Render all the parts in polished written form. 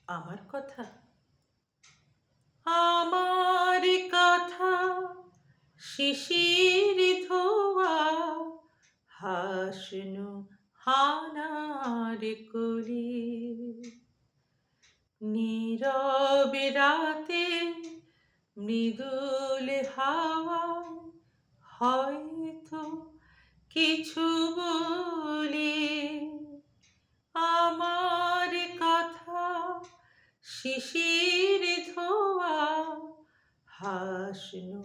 আমার কথা আমার কথা শিশির ধোয়া হাসনু হানার কলি নীরবে রাতে মৃদুল হাওয়া হয়তো কিছু বলে আমার কথা শিশির ধোয়া হাসনু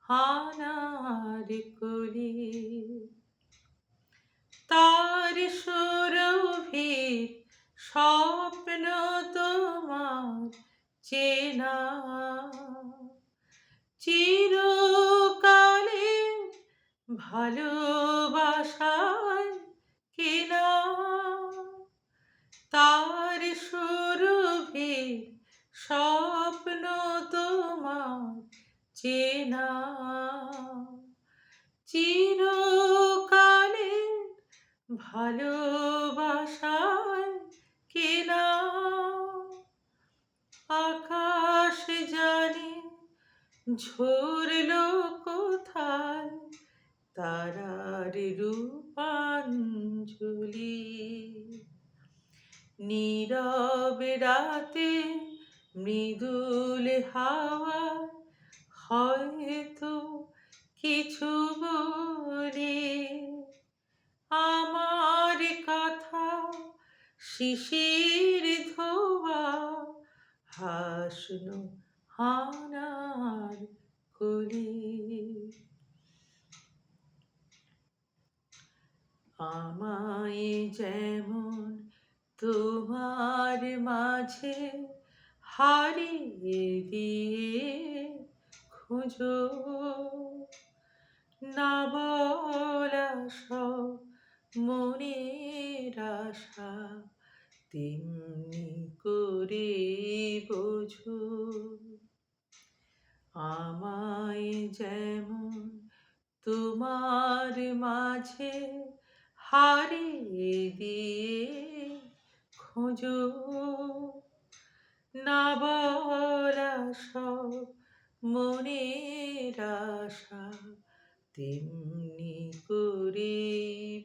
হানার কলি তার সুরভির স্বপ্ন তোমার চেনা চিরকালের ভালোবাসায় কেনা তার সুরভির স্বপ্ন তোমার চেনা চিরকালের ভালোবাসায় কেনা আকাশ জানে ঝরলো কোথায় তারার রূপাঞ্জলি নীরব রাতে মৃদুল হাওয়া হয়তো কিছু বলে আমার কথা শিশির ধোয়া হাসনু হানার কলি আমায় যেমন তোমার মাঝে হারিয়ে দিয়ে খুঁজো না বলা সব মনের আশা তেমনি করে বোঝো আমায় যেমন তোমার মাঝে হারিয়ে দিয়ে খোঁজো না বলা সব মনের আশা তেমনি করে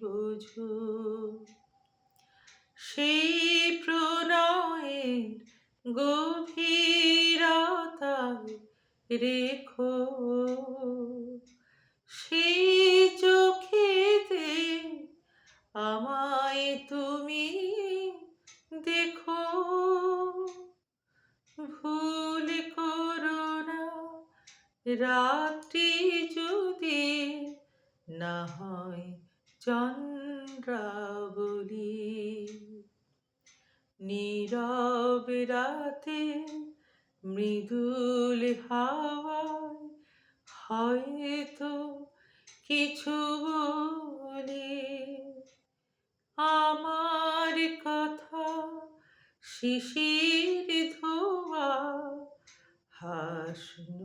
বোঝো সেই প্রণয়ের গভীরতায় রেখো সেই চোখেতে আমায় তুমি দেখো ভুল করো না রাত্রি যদি না হয় চন্দ্রাবলী নীরব রাতে মৃদুল হাওয়ায় হয়তো কিছু বলে আমার কথা শিশির ধোয়া হাসনু